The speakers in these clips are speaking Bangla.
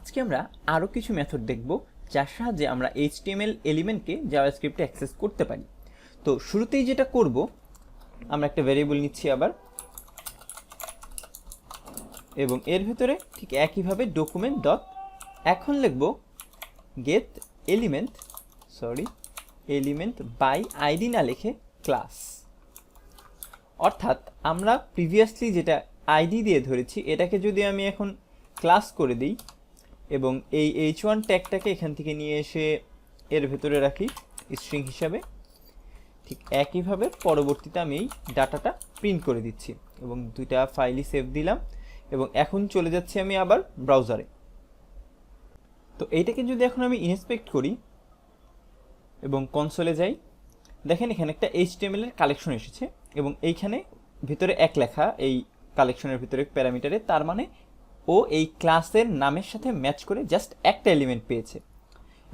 আজকে আমরা আরও কিছু মেথড দেখব যার সাহায্যে আমরা HTML এলিমেন্টকে জাভাস্ক্রিপ্টে অ্যাক্সেস করতে পারি। তো শুরুতেই যেটা করব, আমরা একটা ভ্যারিয়েবল নিচ্ছি আবার, এবং এর ভিতরে ঠিক একইভাবে ডকুমেন্ট ডট এখন লিখব গেট এলিমেন্ট বাই আইডি না লিখে ক্লাস। অর্থাৎ আমরা প্রিভিয়াসলি যেটা আইডি দিয়ে ধরেছি এটাকে যদি আমি এখন ক্লাস করে দিই এবং এই h1 ট্যাগটাকে এখান থেকে নিয়ে এসে এর ভেতরে রাখি স্ট্রিং হিসাবে, ঠিক একইভাবে পরবর্তীতে আমি এই ডাটাটা প্রিন্ট করে দিচ্ছি এবং দুইটা ফাইলই সেভ দিলাম এবং এখন চলে যাচ্ছি আমি আবার ব্রাউজারে। তো এইটাকে যদি এখন আমি ইন্সপেক্ট করি এবং কনসোলে যাই, দেখেন এখানে একটা HTML এর কালেকশন এসেছে এবং এইখানে ভিতরে এক লেখা এই কালেকশনের ভিতরে প্যারামিটারে, তার মানে ও এই ক্লাসের নামের সাথে ম্যাচ করে জাস্ট একটা এলিমেন্ট পেয়েছে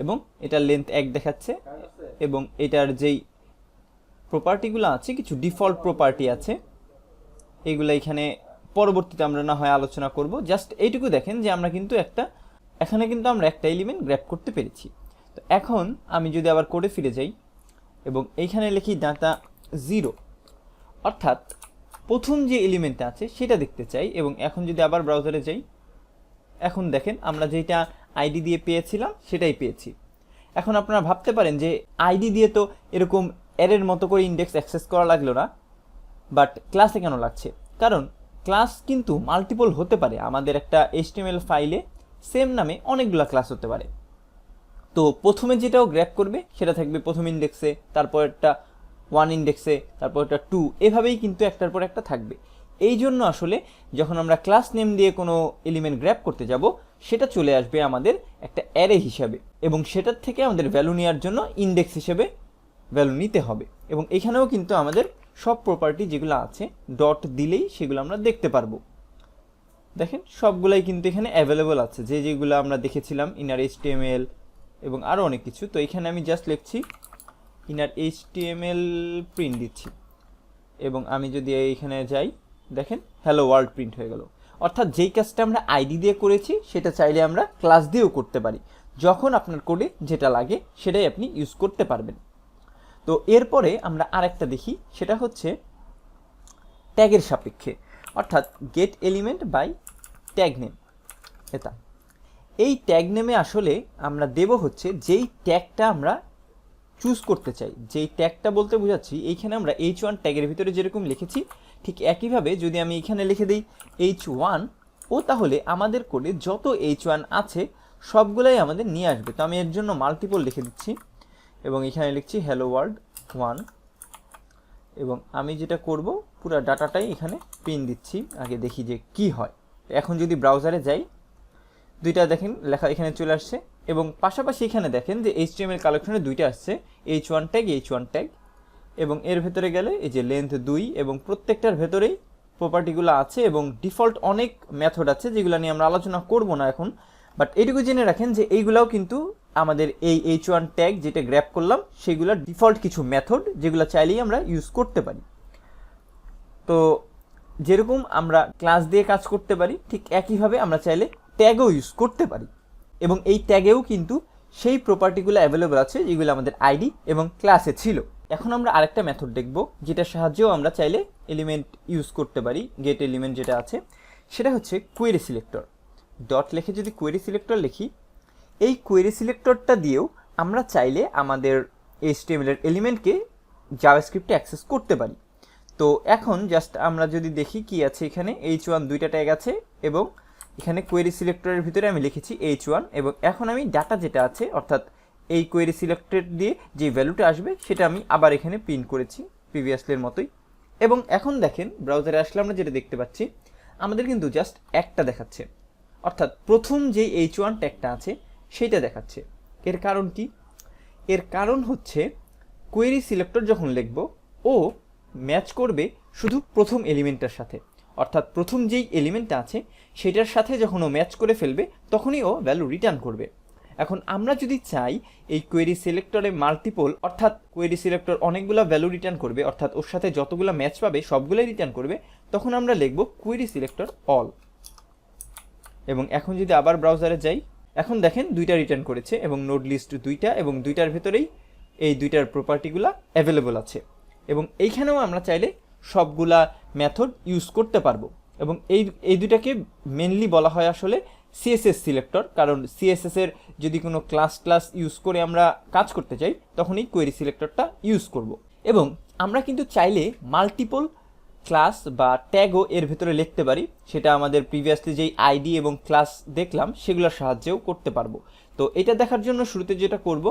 এবং এটার লেন্থ 1 দেখাচ্ছে এবং এটার যেই প্রপার্টিগুলো আছে, কিছু ডিফল্ট প্রপার্টি আছে, এইগুলো এখানে পরবর্তীতে আমরা না হয় আলোচনা করব। জাস্ট এইটুকু দেখেন যে আমরা কিন্তু এখানে কিন্তু আমরা একটা এলিমেন্ট গ্র্যাব করতে পেরেছি। তো এখন আমি যদি আবার কোডে ফিরে যাই এবং এইখানে লিখি ডাটা 0, অর্থাৎ প্রথম যে এলিমেন্টটা আছে সেটা দেখতে চাই, এবং এখন যদি আবার ব্রাউজারে যাই, এখন দেখেন আমরা যেটা আইডি দিয়ে পেয়েছিলাম সেটাই পেয়েছি। এখন আপনারা ভাবতে পারেন যে আইডি দিয়ে তো এরকম অ্যারের মতো করে ইন্ডেক্স অ্যাক্সেস করা লাগলো না, বাট ক্লাসে কেন লাগছে? কারণ ক্লাস কিন্তু মাল্টিপল হতে পারে। আমাদের একটা HTML ফাইলে সেম নামে অনেকগুলো ক্লাস হতে পারে। তো প্রথমে যেটাও গ্র্যাব করবে সেটা থাকবে প্রথম ইন্ডেক্সে, তারপর একটা 1 ইন্ডেক্সে, তারপর একটা 2, এভাবেই কিন্তু একটার পর একটা থাকবে। এই জন্য আসলে যখন আমরা ক্লাস নেম দিয়ে কোনো এলিমেন্ট গ্র্যাব করতে যাব সেটা চলে আসবে আমাদের একটা অ্যারে হিসাবে এবং সেটার থেকে আমাদের ভ্যালু নেওয়ার জন্য ইন্ডেক্স হিসেবে ভ্যালু নিতে হবে। এবং এখানেও কিন্তু আমাদের সব প্রপার্টি যেগুলো আছে ডট দিলেই সেগুলো আমরা দেখতে পারবো। দেখেন সবগুলাই কিন্তু এখানে অ্যাভেলেবল আছে, যেগুলো আমরা দেখেছিলাম ইনার HTML এবং আরও অনেক কিছু। তো এখানে আমি জাস্ট লিখছি ইনার HTML প্রিন্ট দিচ্ছি এবং আমি যদি এইখানে যাই, দেখেন হ্যালো ওয়ার্ল্ড প্রিন্ট হয়ে গেল। অর্থাৎ যেই কাজটা আমরা আইডি দিয়ে করেছি সেটা চাইলে আমরা ক্লাস দিয়েও করতে পারি। যখন আপনার কোডে যেটা লাগে সেটাই আপনি ইউজ করতে পারবেন। তো এরপরে আমরা আরেকটা দেখি, সেটা হচ্ছে ট্যাগের সাপেক্ষে, অর্থাৎ get element by tag name. এটা এই ট্যাগ নেমে আসলে আমরা দেব হচ্ছে যেই ট্যাগটা আমরা চুজ করতে চাই। যেই ট্যাগটা বলতে বোঝাচ্ছি, এইখানে আমরা h1 ট্যাগের ভিতরে যেরকম লিখেছি ঠিক একইভাবে যদি আমি এখানে লিখে দিই h1, ও তাহলে আমাদের কোডে যত h1 আছে সবগুলাই আমাদের নিয়ে আসবে। তো আমি এর জন্য মাল্টিপল লিখে দিচ্ছি এবং এখানে লিখছি হ্যালো ওয়ার্ল্ড 1 এবং আমি যেটা করব পুরো ডাটাটাই এখানে প্রিন্ট দিচ্ছি। আগে দেখি যে কি হয়। এখন যদি ব্রাউজারে যাই, দুইটা দেখেন লেখা এখানে চলে আসছে এবং পাশাপাশি এখানে দেখেন যে HTML কালেকশনে দুইটা আসছে, h1 ট্যাগ এবং এর ভেতরে গেলে এই যে লেন্থ 2 এবং প্রত্যেকটার ভেতরেই প্রপার্টিগুলো আছে এবং ডিফল্ট অনেক মেথড আছে যেগুলো নিয়ে আমরা আলোচনা করব না এখন। বাট এইটুকু জেনে রাখেন যে এইগুলাও কিন্তু আমাদের এই h1 ট্যাগ যেটা গ্র্যাব করলাম সেগুলোর ডিফল্ট কিছু মেথড যেগুলো চাইলেই আমরা ইউজ করতে পারি। তো যেরকম আমরা ক্লাস দিয়ে কাজ করতে পারি ঠিক একইভাবে আমরা চাইলে ট্যাগও ইউজ করতে পারি এবং এই ট্যাগেও কিন্তু সেই প্রপার্টিগুলো অ্যাভেলেবল আছে যেগুলো আমাদের আইডি এবং ক্লাসে ছিল। এখন আমরা আরেকটা মেথড দেখব যেটার সাহায্যেও আমরা চাইলে এলিমেন্ট ইউজ করতে পারি। গেট এলিমেন্ট যেটা আছে সেটা হচ্ছে কোয়েরি সিলেক্টর। ডট লিখে যদি কোয়েরি সিলেক্টর লিখি, এই কোয়েরি সিলেক্টরটা দিয়েও আমরা চাইলে আমাদের HTML এর এলিমেন্টকে জাভাস্ক্রিপ্টে অ্যাক্সেস করতে পারি। তো এখন জাস্ট আমরা যদি দেখি কি আছে, এখানে h1 দুইটা ট্যাগ আছে এবং এখানে কোয়েরি সিলেক্টরের ভিতরে আমি লিখেছি h1 এবং এখন আমি ডাটা যেটা আছে অর্থাৎ এই কোয়েরি সিলেক্টর দিয়ে যে ভ্যালুটা আসবে সেটা আমি আবার এখানে প্রিন্ট করেছি প্রিভিয়াসলির মতোই। এবং এখন দেখেন ব্রাউজারে আসলে আমরা যেটা দেখতে পাচ্ছি আমাদের কিন্তু জাস্ট একটা দেখাচ্ছে, অর্থাৎ প্রথম যে h1 ট্যাগটা আছে সেইটা দেখাচ্ছে। এর কারণ কি? এর কারণ হচ্ছে কোয়েরি সিলেক্টর যখন লিখব ও ম্যাচ করবে শুধু প্রথম এলিমেন্টটার সাথে, অর্থাৎ প্রথম যেই এলিমেন্টটা আছে সেটার সাথে যখন ও ম্যাচ করে ফেলবে তখনই ও ভ্যালু রিটার্ন করবে। এখন আমরা যদি চাই এই কোয়েরি সিলেক্টরে মাল্টিপল, অর্থাৎ কোয়েরি সিলেক্টর অনেকগুলো ভ্যালু রিটার্ন করবে, অর্থাৎ ওর সাথে যতগুলো ম্যাচ পাবে সবগুলোই রিটার্ন করবে, তখন আমরা লিখব কোয়েরি সিলেক্টর অল। এবং এখন যদি আবার ব্রাউজারে যাই, এখন দেখেন দুইটা রিটার্ন করেছে এবং নোড লিস্ট দুইটা এবং দুইটার ভেতরেই এই দুইটার প্রপার্টিগুলো অ্যাভেলেবল আছে এবং এইখানেও আমরা চাইলে সবগুলা মেথড ইউজ করতে পারবো এবং এই দুইটাকে মেনলি বলা হয় আসলে সিএসএস সিলেক্টর, কারণ সিএসএস এর যদি কোনো ক্লাস ইউজ করে আমরা কাজ করতে চাই তখন এই কোয়েরি সিলেক্টরটা ইউজ করব। এবং আমরা কিন্তু চাইলে মাল্টিপল ক্লাস বা ট্যাগও এর ভেতরে লিখতে পারি, সেটা আমাদের প্রিভিয়াসলি যেই আইডি এবং ক্লাস দেখলাম সেগুলোর সাহায্যেও করতে পারবো। তো এটা দেখার জন্য শুরুতে যেটা করব,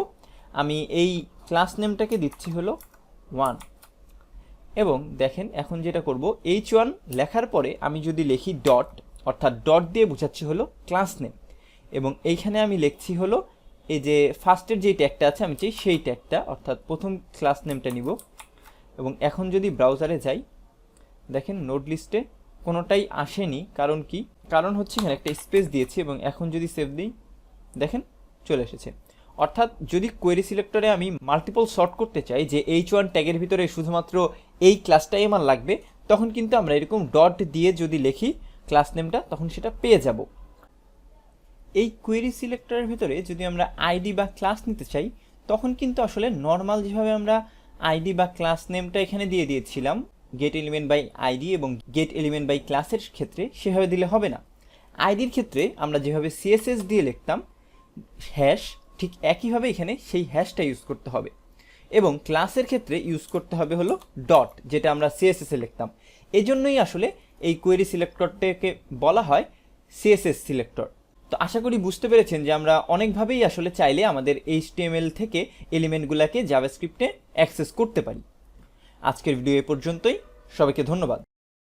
আমি এই ক্লাস নেমটাকে দিচ্ছি হলো 1 এবং দেখেন এখন যেটা করব h1 লেখার পরে আমি যদি লিখি ডট, অর্থাৎ ডট দিয়ে বোঝাচ্ছি হলো ক্লাস নেম এবং এইখানে আমি লিখছি হলো এই যে ফার্স্টের যেই ট্যাগটা আছে আমি চাই সেই ট্যাগটা, অর্থাৎ প্রথম ক্লাস নেমটা নিব। এবং এখন যদি ব্রাউজারে যাই দেখেন নোড লিস্টে কোনোটাই আসেনি, কারণ কি? কারণ হচ্ছে এখানে একটা স্পেস দিয়েছি এবং এখন যদি সেভ দিই দেখেন চলে এসেছে। অর্থাৎ যদি কোয়েরি সিলেক্টরে আমি মাল্টিপল সর্ট করতে চাই যে h1 ট্যাগের ভিতরে শুধুমাত্র এই ক্লাসটাই আমার লাগবে, তখন কিন্তু আমরা এরকম ডট দিয়ে যদি লিখি ক্লাস নেমটা তখন সেটা পেয়ে যাব। এই কোয়েরি সিলেক্টরের ভিতরে যদি আমরা আইডি বা ক্লাস নিতে চাই তখন কিন্তু আসলে নর্মাল যেভাবে আমরা আইডি বা ক্লাস নেমটা এখানে দিয়ে দিয়েছিলাম গেট এলিমেন্ট বাই আইডি এবং গেট এলিমেন্ট বাই ক্লাসের ক্ষেত্রে সেভাবে দিলে হবে না। আইডির ক্ষেত্রে আমরা যেভাবে সিএসএস দিয়ে লিখতাম হ্যাশ, ঠিক একইভাবে এখানে সেই হ্যাশটা ইউজ করতে হবে এবং ক্লাসের ক্ষেত্রে ইউজ করতে হবে হলো ডট, যেটা আমরা সিএসএসে লিখতাম। এই জন্যই আসলে এই কোয়েরি সিলেক্টরটাকে বলা হয় সিএসএস সিলেক্টর। তো আশা করি বুঝতে পেরেছেন যে আমরা অনেকভাবেই আসলে চাইলে আমাদের HTML থেকে এলিমেন্টগুলোকে জাভাস্ক্রিপ্টে অ্যাক্সেস করতে পারি। আজকের ভিডিও এ পর্যন্তই, সবাইকে ধন্যবাদ।